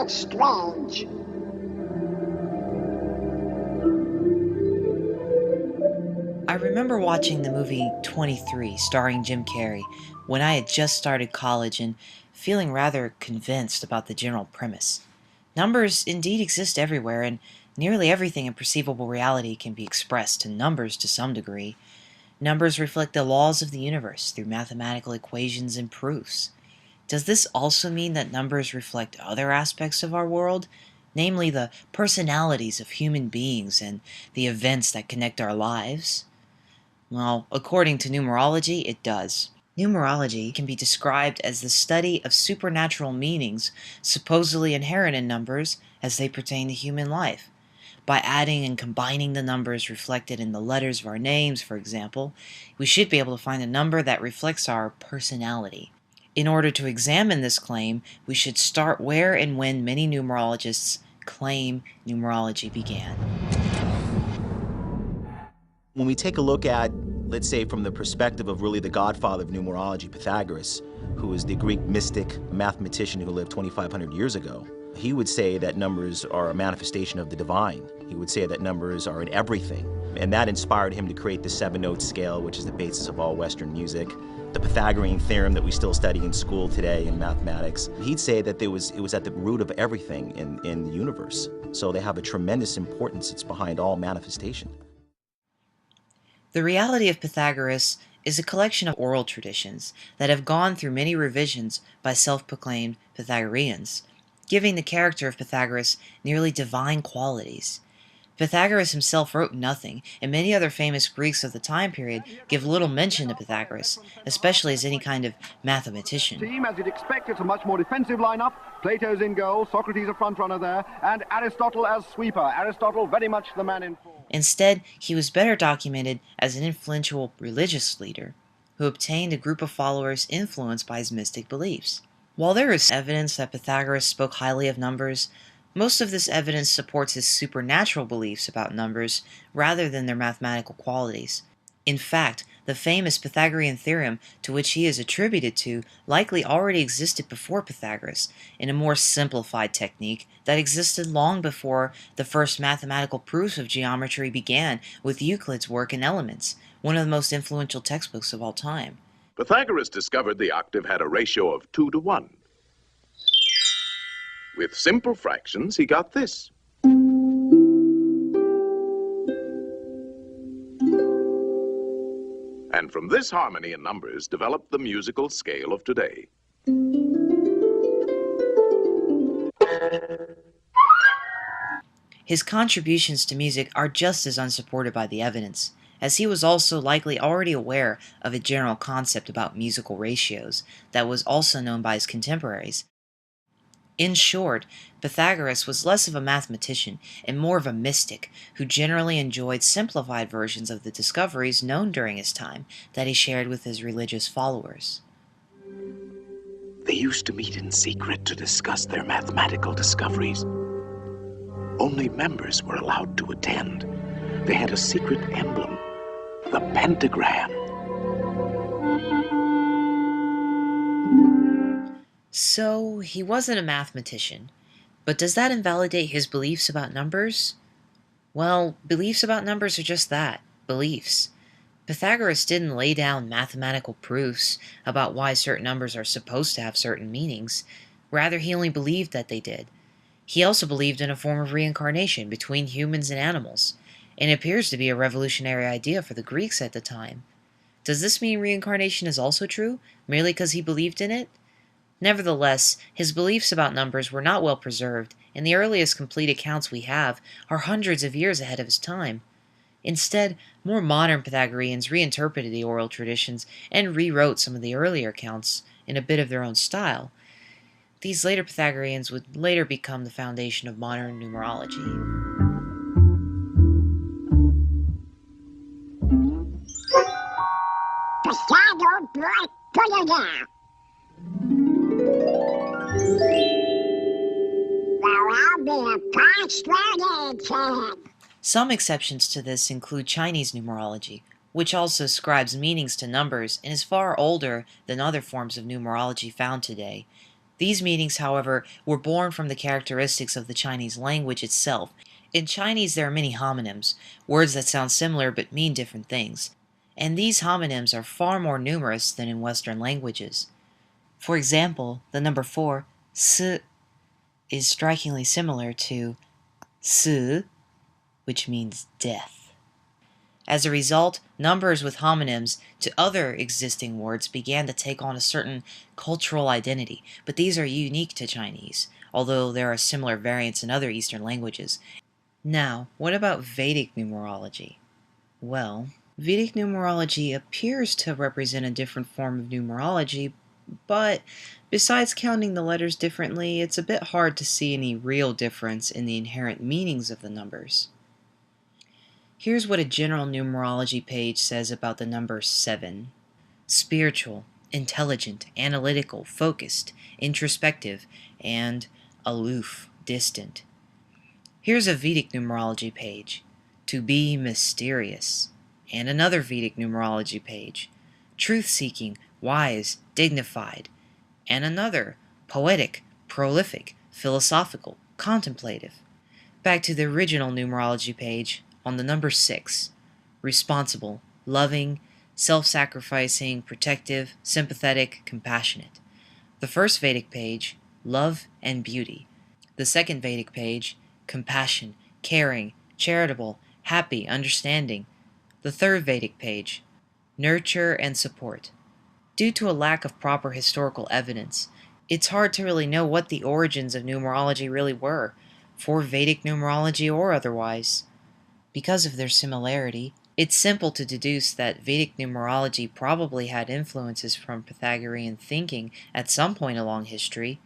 It's strange. I remember watching the movie 23, starring Jim Carrey, when I had just started college and feeling rather convinced about the general premise. Numbers indeed exist everywhere, and nearly everything in perceivable reality can be expressed in numbers to some degree. Numbers reflect the laws of the universe through mathematical equations and proofs. Does this also mean that numbers reflect other aspects of our world, namely the personalities of human beings and the events that connect our lives? Well, according to numerology, it does. Numerology can be described as the study of supernatural meanings supposedly inherent in numbers as they pertain to human life. By adding and combining the numbers reflected in the letters of our names, for example, we should be able to find a number that reflects our personality. In order to examine this claim, we should start where and when many numerologists claim numerology began. When we take a look at, let's say, from the perspective of really the godfather of numerology, Pythagoras, who was the Greek mystic, mathematician who lived 2,500 years ago, he would say that numbers are a manifestation of the divine. He would say that numbers are in everything. And that inspired him to create the 7-note scale, which is the basis of all Western music. The Pythagorean theorem that we still study in school today in mathematics. He'd say that it was at the root of everything in the universe. So they have a tremendous importance. It's behind all manifestation. The reality of Pythagoras is a collection of oral traditions that have gone through many revisions by self-proclaimed Pythagoreans, giving the character of Pythagoras nearly divine qualities. Pythagoras himself wrote nothing, and many other famous Greeks of the time period give little mention to Pythagoras, especially as any kind of mathematician. Team, as you'd expect, it's a much more defensive lineup. Plato's in goal, Socrates a front runner there, and Aristotle as sweeper. Aristotle very much the man in form. Instead, he was better documented as an influential religious leader who obtained a group of followers influenced by his mystic beliefs. While there is evidence that Pythagoras spoke highly of numbers, most of this evidence supports his supernatural beliefs about numbers rather than their mathematical qualities. In fact, the famous Pythagorean theorem to which he is attributed to likely already existed before Pythagoras in a more simplified technique that existed long before the first mathematical proofs of geometry began with Euclid's work in Elements, one of the most influential textbooks of all time. Pythagoras discovered the octave had a ratio of 2 to 1. With simple fractions, he got this. And from this harmony in numbers developed the musical scale of today. His contributions to music are just as unsupported by the evidence, as he was also likely already aware of a general concept about musical ratios that was also known by his contemporaries. In short, Pythagoras was less of a mathematician and more of a mystic who generally enjoyed simplified versions of the discoveries known during his time that he shared with his religious followers. They used to meet in secret to discuss their mathematical discoveries. Only members were allowed to attend. They had a secret emblem, the pentagram. So, he wasn't a mathematician, but does that invalidate his beliefs about numbers? Well, beliefs about numbers are just that, beliefs. Pythagoras didn't lay down mathematical proofs about why certain numbers are supposed to have certain meanings. Rather, he only believed that they did. He also believed in a form of reincarnation between humans and animals, and it appears to be a revolutionary idea for the Greeks at the time. Does this mean reincarnation is also true, merely because he believed in it? Nevertheless, his beliefs about numbers were not well preserved, and the earliest complete accounts we have are hundreds of years ahead of his time. Instead, more modern Pythagoreans reinterpreted the oral traditions and rewrote some of the earlier accounts in a bit of their own style. These later Pythagoreans would later become the foundation of modern numerology. Pythagoras, boy, put it down. Well, I'll be a post-straight fan. Some exceptions to this include Chinese numerology, which also ascribes meanings to numbers and is far older than other forms of numerology found today. These meanings, however, were born from the characteristics of the Chinese language itself. In Chinese, there are many homonyms, words that sound similar but mean different things, and these homonyms are far more numerous than in Western languages. For example, the number 4, si, is strikingly similar to si, which means death. As a result, numbers with homonyms to other existing words began to take on a certain cultural identity, but these are unique to Chinese, although there are similar variants in other Eastern languages. Now, what about Vedic numerology? Well, Vedic numerology appears to represent a different form of numerology, but besides counting the letters differently, it's a bit hard to see any real difference in the inherent meanings of the numbers. Here's what a general numerology page says about the number 7. Spiritual, intelligent, analytical, focused, introspective, and aloof, distant. Here's a Vedic numerology page, to be mysterious, and another Vedic numerology page, truth-seeking, wise, dignified, and another, poetic, prolific, philosophical, contemplative. Back to the original numerology page, on the number 6, responsible, loving, self-sacrificing, protective, sympathetic, compassionate. The first Vedic page, love and beauty. The second Vedic page, compassion, caring, charitable, happy, understanding. The third Vedic page, nurture and support. Due to a lack of proper historical evidence, it's hard to really know what the origins of numerology really were, for Vedic numerology or otherwise. Because of their similarity, it's simple to deduce that Vedic numerology probably had influences from Pythagorean thinking at some point along history.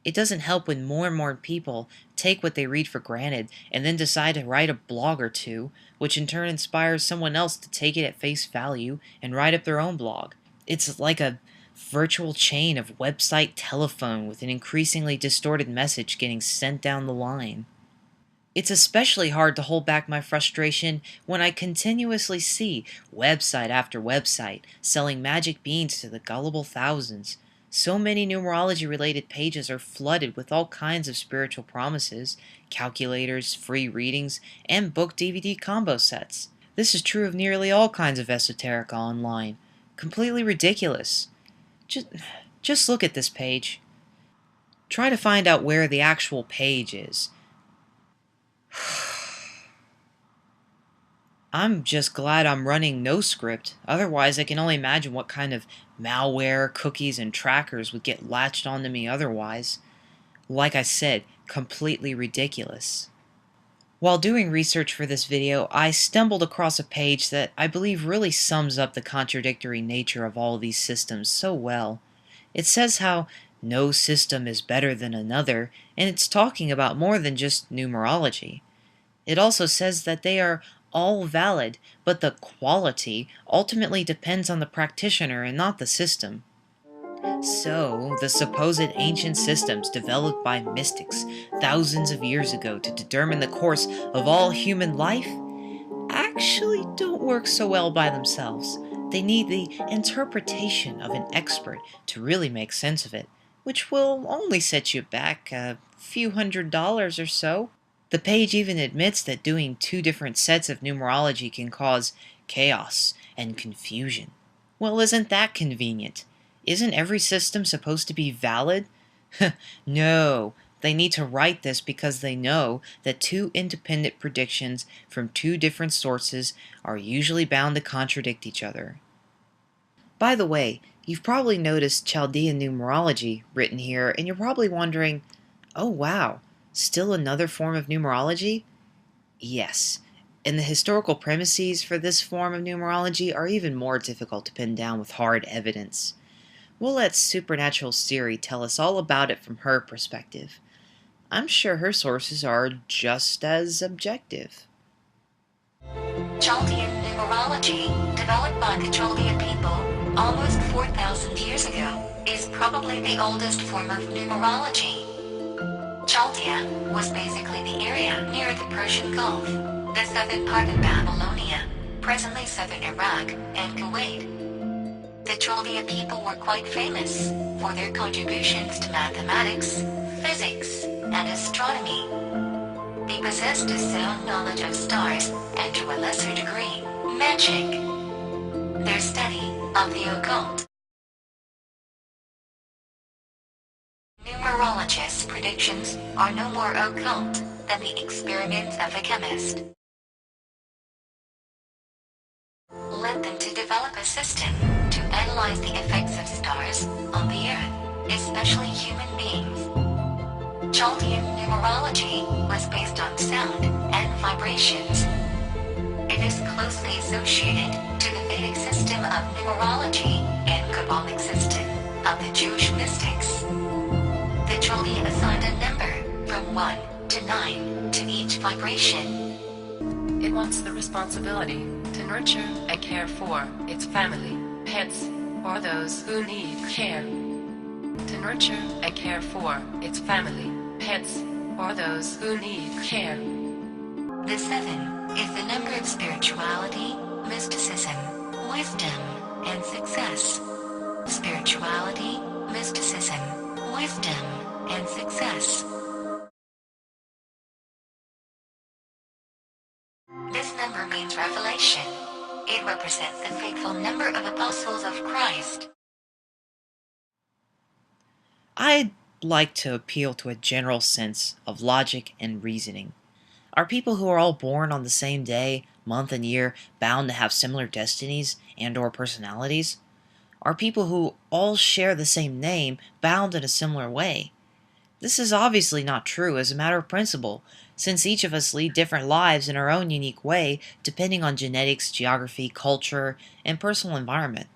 It doesn't help when more and more people take what they read for granted and then decide to write a blog or two, which in turn inspires someone else to take it at face value and write up their own blog. It's like a virtual chain of website telephone with an increasingly distorted message getting sent down the line. It's especially hard to hold back my frustration when I continuously see website after website selling magic beans to the gullible thousands. So many numerology-related pages are flooded with all kinds of spiritual promises, calculators, free readings, and book DVD combo sets. This is true of nearly all kinds of esoterica online. Completely ridiculous. Just look at this page. Try to find out where the actual page is. I'm just glad I'm running no script, otherwise I can only imagine what kind of malware, cookies, and trackers would get latched onto me otherwise. Like I said, completely ridiculous. While doing research for this video, I stumbled across a page that I believe really sums up the contradictory nature of all these systems so well. It says how no system is better than another, and it's talking about more than just numerology. It also says that they are all valid, but the quality ultimately depends on the practitioner and not the system. So, the supposed ancient systems developed by mystics thousands of years ago to determine the course of all human life actually don't work so well by themselves. They need the interpretation of an expert to really make sense of it, which will only set you back a few $100s or so. The page even admits that doing two different sets of numerology can cause chaos and confusion. Well, isn't that convenient? Isn't every system supposed to be valid? No, they need to write this because they know that two independent predictions from two different sources are usually bound to contradict each other. By the way, you've probably noticed Chaldean numerology written here, and you're probably wondering, oh wow, still another form of numerology? Yes, and the historical premises for this form of numerology are even more difficult to pin down with hard evidence. We'll let Supernatural Siri tell us all about it from her perspective. I'm sure her sources are just as objective. Chaldean numerology, developed by the Chaldean people almost 4,000 years ago, is probably the oldest form of numerology. Chaldea was basically the area near the Persian Gulf, the southern part of Babylonia, presently southern Iraq, and Kuwait. The Chaldean people were quite famous for their contributions to mathematics, physics, and astronomy. They possessed a sound knowledge of stars and, to a lesser degree, magic. Their study of the occult. Numerologists' predictions are no more occult than the experiments of a chemist. Led them to develop a system to analyze the effects of stars on the Earth, especially human beings. Chaldean numerology was based on sound and vibrations. It is closely associated to the Vedic system of numerology and Kabbalic system of the Jewish mystics. The Chaldean assigned a number from 1 to 9 to each vibration. It wants the responsibility to nurture and care for its family, pets, or those who need care. To nurture and care for its family, pets, or those who need care. The 7 is the number of spirituality, mysticism, wisdom, and success. Spirituality, mysticism, wisdom, and success. This number means revelation. It represents the faithful number of apostles of Christ. I'd like to appeal to a general sense of logic and reasoning. Are people who are all born on the same day, month, and year bound to have similar destinies and/or personalities? Are people who all share the same name bound in a similar way? This is obviously not true as a matter of principle, since each of us lead different lives in our own unique way depending on genetics, geography, culture, and personal environment.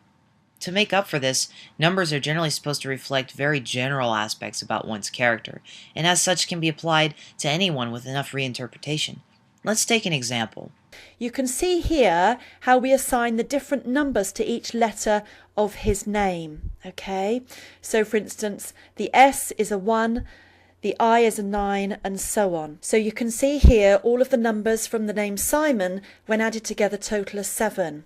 To make up for this, numbers are generally supposed to reflect very general aspects about one's character, and as such can be applied to anyone with enough reinterpretation. Let's take an example. You can see here how we assign the different numbers to each letter of his name. Okay, so for instance, the S is a 1, the I is a 9, and so on. So you can see here all of the numbers from the name Simon, when added together, total a 7.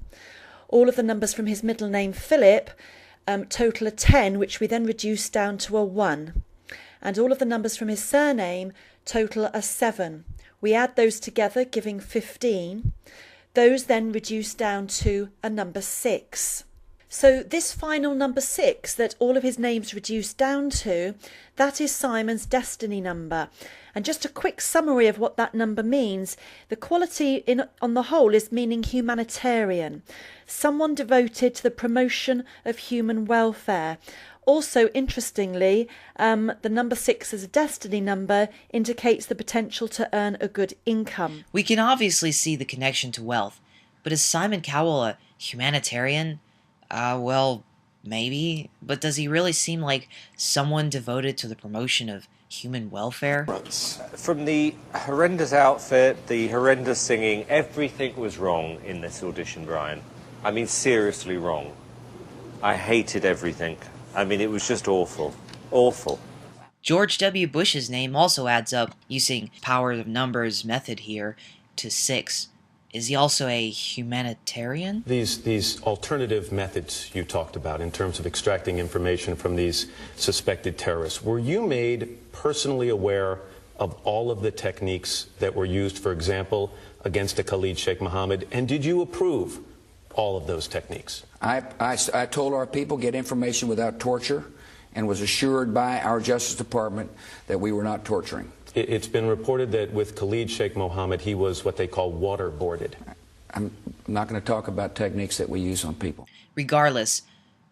All of the numbers from his middle name Philip total a 10, which we then reduce down to a 1. And all of the numbers from his surname total a 7. We add those together, giving 15. Those then reduce down to a number 6. So this final number 6 that all of his names reduce down to, that is Simon's destiny number. And just a quick summary of what that number means. The quality on the whole is meaning humanitarian, someone devoted to the promotion of human welfare. Also, interestingly, the number 6 as a destiny number indicates the potential to earn a good income. We can obviously see the connection to wealth, but is Simon Cowell a humanitarian? Well, maybe, but does he really seem like someone devoted to the promotion of human welfare? From the horrendous outfit, the horrendous singing, everything was wrong in this audition, Brian. I mean, seriously wrong. I hated everything. I mean, it was just awful. Awful. George W. Bush's name also adds up, using power of numbers method here, to 6. Is he also a humanitarian? These alternative methods you talked about in terms of extracting information from these suspected terrorists, were you made personally aware of all of the techniques that were used, for example, against the Khalid Sheikh Mohammed, and did you approve all of those techniques? I told our people get information without torture and was assured by our Justice Department that we were not torturing. It's been reported that with Khalid Sheikh Mohammed, he was what they call waterboarded. I'm not going to talk about techniques that we use on people. Regardless,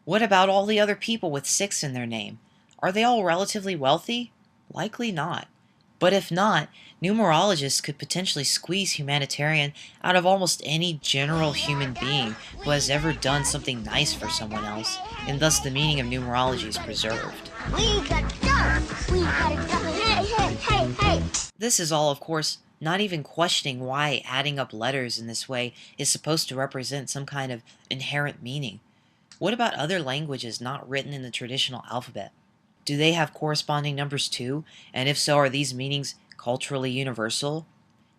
what about all the other people with 6 in their name? Are they all relatively wealthy? Likely not. But if not, numerologists could potentially squeeze humanitarian out of almost any general human being who has ever done something nice for someone else, and thus the meaning of numerology is preserved. We got done. We got done. Hey. This is all, of course, not even questioning why adding up letters in this way is supposed to represent some kind of inherent meaning. What about other languages not written in the traditional alphabet? Do they have corresponding numbers too? And if so, are these meanings culturally universal?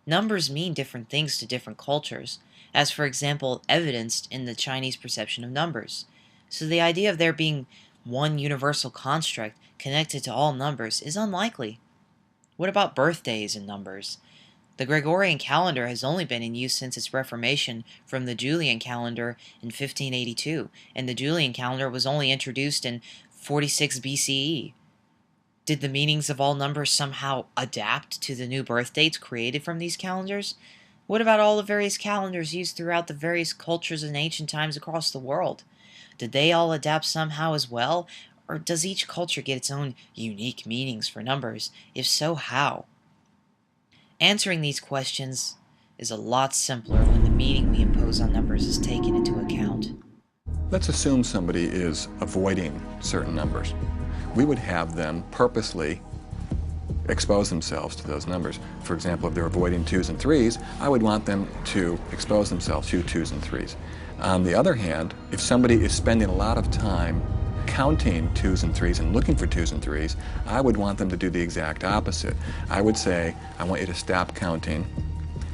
Numbers mean different things to different cultures, as for example evidenced in the Chinese perception of numbers. So the idea of there being one universal construct connected to all numbers is unlikely. What about birthdays and numbers? The Gregorian calendar has only been in use since its reformation from the Julian calendar in 1582, and the Julian calendar was only introduced in 46 BCE. Did the meanings of all numbers somehow adapt to the new birth dates created from these calendars? What about all the various calendars used throughout the various cultures in ancient times across the world? Did they all adapt somehow as well, or does each culture get its own unique meanings for numbers? If so, how? Answering these questions is a lot simpler when the meaning we impose on numbers is taken into account. Let's assume somebody is avoiding certain numbers. We would have them purposely expose themselves to those numbers. For example, if they're avoiding 2s and 3s, I would want them to expose themselves to 2s and 3s. On the other hand, if somebody is spending a lot of time counting 2s and 3s and looking for 2s and 3s, I would want them to do the exact opposite. I would say, I want you to stop counting.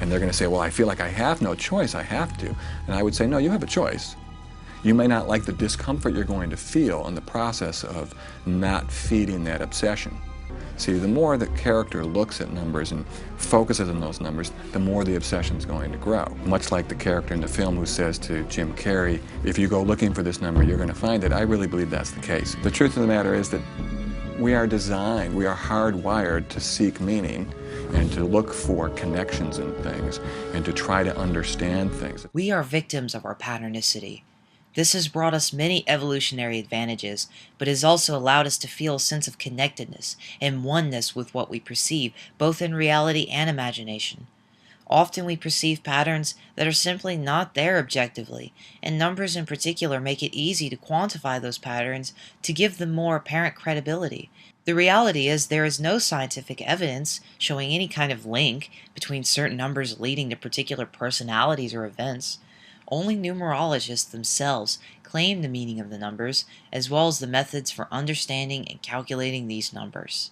And they're going to say, well, I feel like I have no choice, I have to. And I would say, no, you have a choice. You may not like the discomfort you're going to feel in the process of not feeding that obsession. See, the more the character looks at numbers and focuses on those numbers, the more the obsession is going to grow. Much like the character in the film who says to Jim Carrey, if you go looking for this number, you're going to find it. I really believe that's the case. The truth of the matter is that we are designed, we are hardwired to seek meaning and to look for connections in things and to try to understand things. We are victims of our patternicity. This has brought us many evolutionary advantages, but has also allowed us to feel a sense of connectedness and oneness with what we perceive, both in reality and imagination. Often we perceive patterns that are simply not there objectively, and numbers in particular make it easy to quantify those patterns to give them more apparent credibility. The reality is there is no scientific evidence showing any kind of link between certain numbers leading to particular personalities or events. Only numerologists themselves claim the meaning of the numbers, as well as the methods for understanding and calculating these numbers.